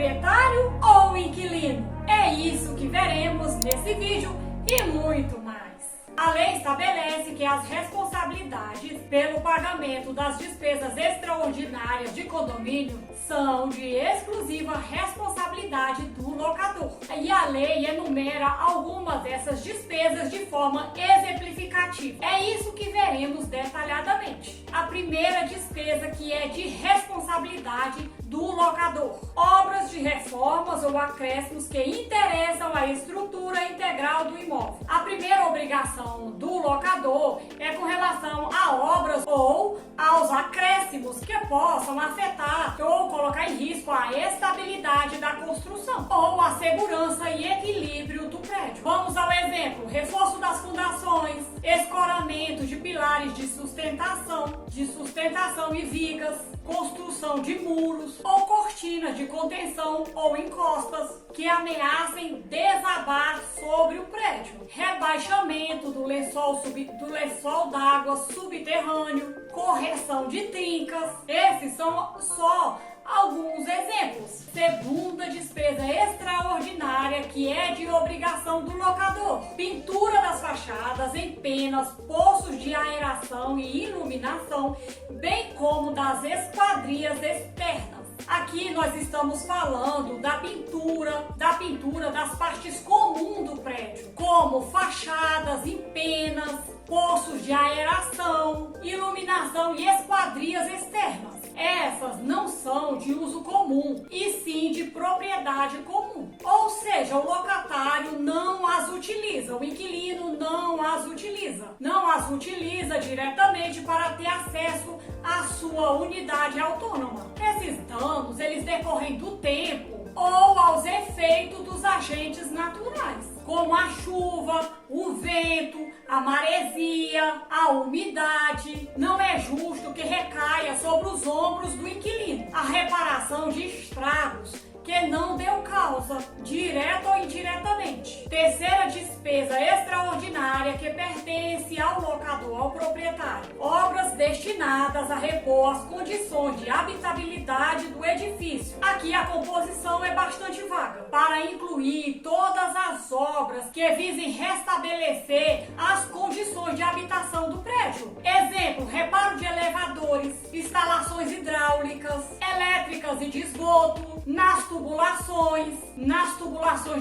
proprietário ou inquilino? É isso que veremos nesse vídeo e muito mais. A lei estabelece que as responsabilidades pelo pagamento das despesas extraordinárias de condomínio são de exclusiva responsabilidade do locador. E a lei enumera algumas dessas despesas de forma exemplificativa. É isso que veremos detalhadamente. A primeira despesa que é de responsabilidade do locador: obras de reformas ou acréscimos que interessam a estrutura integral do imóvel. A primeira obrigação do locador é com relação a obras ou aos acréscimos que possam afetar ou colocar em risco a estabilidade da construção ou a segurança e equilíbrio do prédio. Vamos ao exemplo: reforço das fundações, escoramento de pilares de sustentação e vigas, construção de muros ou cortinas de contenção ou encostas que ameacem desabar sobre o prédio, rebaixamento do lençol d'água subterrâneo, correção de trincas. Esses são só alguns exemplos. Segunda despesa extraordinária que é de obrigação do locador: pintura das fachadas, empenas, poços de aeração e iluminação, bem como das esquadrias externas. Aqui nós estamos falando da pintura das partes comuns do prédio, como fachadas, empenas, poços de aeração, iluminação e esquadrias externas. Essas não são de uso comum, e sim de propriedade comum. Ou seja, o locatário não as utiliza, o inquilino não as utiliza diretamente para ter acesso à sua unidade autônoma. Esses danos, eles decorrem do tempo ou aos efeitos dos agentes naturais, como a chuva, o vento, a maresia, a umidade. Não é justo que recaia sobre os ombros do inquilino a reparação de estragos que não deu causa, direta ou indiretamente. Terceira despesa extraordinária que pertence ao locador, ao proprietário: obras destinadas a repor as condições de habitabilidade do edifício. Aqui a composição é bastante vaga, para incluir todas as obras que visem restabelecer as condições de habitação do prédio. Exemplo: reparo de elevadores, instalações hidráulicas, elétricas e de esgoto, nas tubulações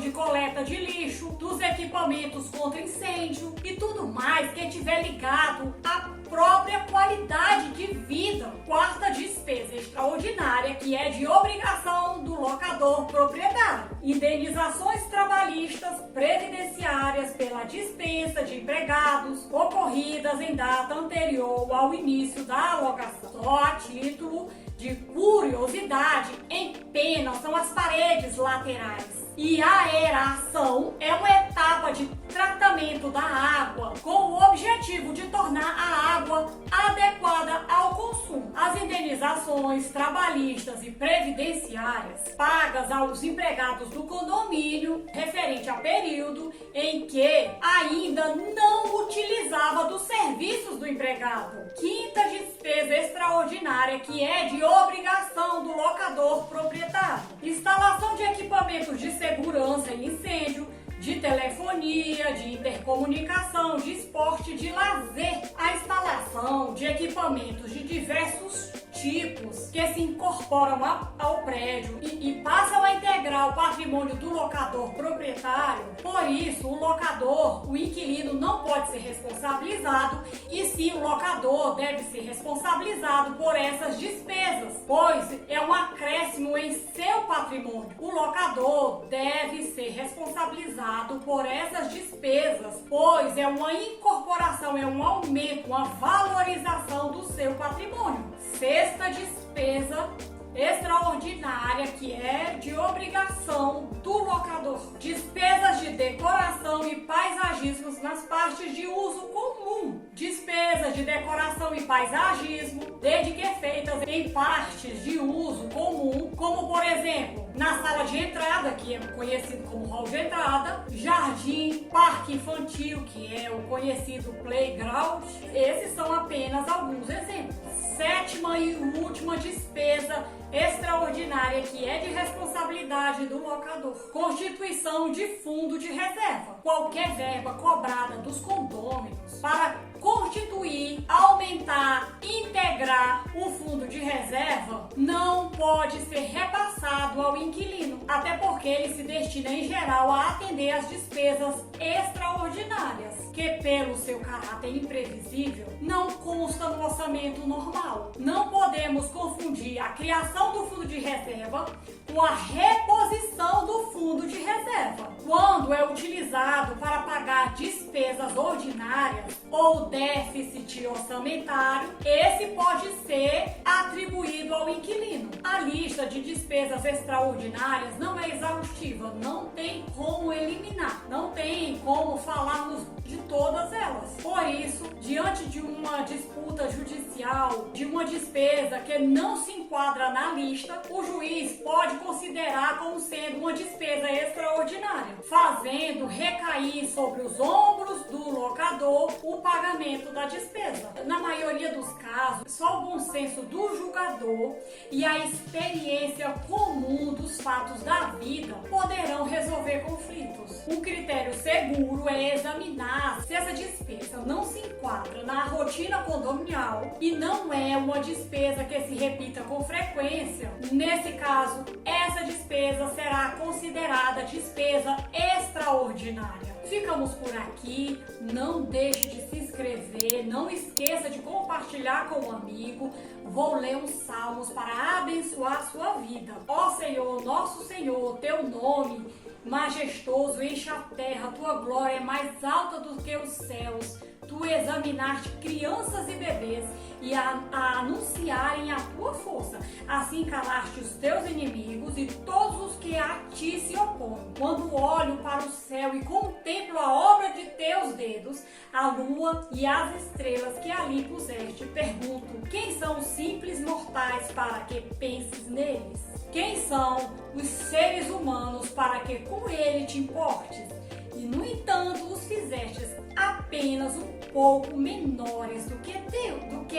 de coleta de lixo, dos equipamentos contra incêndio e tudo mais que estiver ligado à própria qualidade de vida. Quarta despesa extraordinária que é de obrigação do locador proprietário: indenizações trabalhistas previdenciárias pela dispensa de empregados ocorridas em data anterior ao início da alocação. Só a título de curiosidade, empenas são as paredes laterais. E a aeração é uma etapa de tratamento da água com o objetivo de tornar a água adequada ao consumo. As indenizações trabalhistas e previdenciárias pagas aos empregados do condomínio referente ao período em que ainda não utilizava dos serviços do empregado. Quinta despesa extraordinária que é de obrigação do locador proprietário: instalação de equipamentos de segurança e incêndio, de telefonia, de intercomunicação, de esporte, de lazer. A instalação de equipamentos de diversos tipos que se incorporam ao prédio e passam a integrar o patrimônio do locador proprietário. Por isso, o locador, o inquilino, não pode ser responsabilizado, e sim, o locador deve ser responsabilizado por essas despesas, pois é um acréscimo em seu patrimônio. O locador deve ser responsabilizado por essas despesas, pois é uma incorporação, é um aumento, uma valorização do seu patrimônio. Sexta despesa extraordinária que é de obrigação do locador: despesas de decoração e paisagismos nas partes de uso comum, despesas feitas de decoração e paisagismo, desde que feitas em partes de uso comum, como por exemplo, na sala de entrada, que é conhecido como hall de entrada, jardim, parque infantil, que é o conhecido playground. Esses são apenas alguns exemplos. Sétima e última despesa extraordinária, que é de responsabilidade do locador: constituição de fundo de reserva. Qualquer verba cobrada dos condôminos para constituir, aumentar, integrar o fundo de reserva não pode ser repassado ao inquilino, até porque ele se destina em geral a atender às despesas extraordinárias, que pelo seu caráter imprevisível não consta no orçamento normal. Não podemos confundir a criação do fundo de reserva com a reposição do fundo de reserva. Quando é utilizado para pagar despesas ordinárias ou déficit orçamentário, esse pode ser atribuído ao inquilino. A lista de despesas extraordinárias não é exaustiva, não tem como eliminar, não tem como falarmos de todas elas. Por isso, diante de uma disputa judicial, de uma despesa que não se enquadra na lista, o juiz pode considerar como sendo uma despesa extraordinária, fazendo recair sobre os ombros do locador o pagamento da despesa. Na maioria dos casos, só o bom senso do julgador e a experiência comum dos fatos da vida poderão resolver conflitos. Um critério seguro é examinar se essa despesa não se enquadra na rotina condominial e não é uma despesa que se repita com frequência. Nesse caso, essa despesa será considerada despesa extraordinária. Ficamos por aqui. Não deixe de se inscrever, não esqueça de compartilhar com um amigo. Vou ler uns salmos para abençoar a sua vida. Ó Senhor, nosso Senhor, teu nome majestoso enche a terra, tua glória é mais alta do que os céus. Tu examinaste crianças e bebês e a anunciarem a tua força. Assim calaste os teus inimigos e todos os que a ti se opõem. Quando olho para o céu e contemplo a obra de teus dedos, a lua e as estrelas que ali puseste, pergunto: quem são os simples mortais para que penses neles? Quem são os seres humanos para que com ele te importes? E no entanto os fizestes apenas um pouco menores do que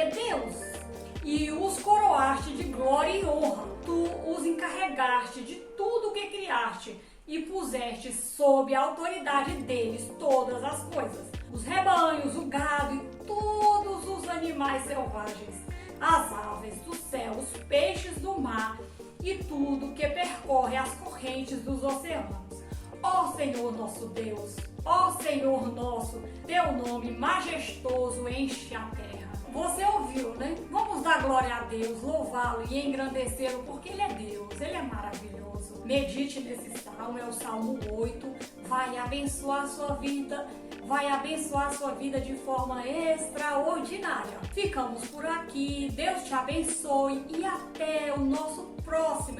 Deus, e os coroaste de glória e honra. Tu os encarregaste de tudo que criaste e puseste sob a autoridade deles todas as coisas: os rebanhos, o gado e todos os animais selvagens, as aves do céu, os peixes do mar e tudo que percorre as correntes dos oceanos. Ó Senhor nosso Deus, ó Senhor nosso, teu nome majestoso enche a terra. Você ouviu, né? Vamos dar glória a Deus, louvá-lo e engrandecê-lo, porque Ele é Deus, Ele é maravilhoso. Medite nesse salmo, é o Salmo 8. Vai abençoar a sua vida, vai abençoar a sua vida de forma extraordinária. Ficamos por aqui, Deus te abençoe e até o nosso próximo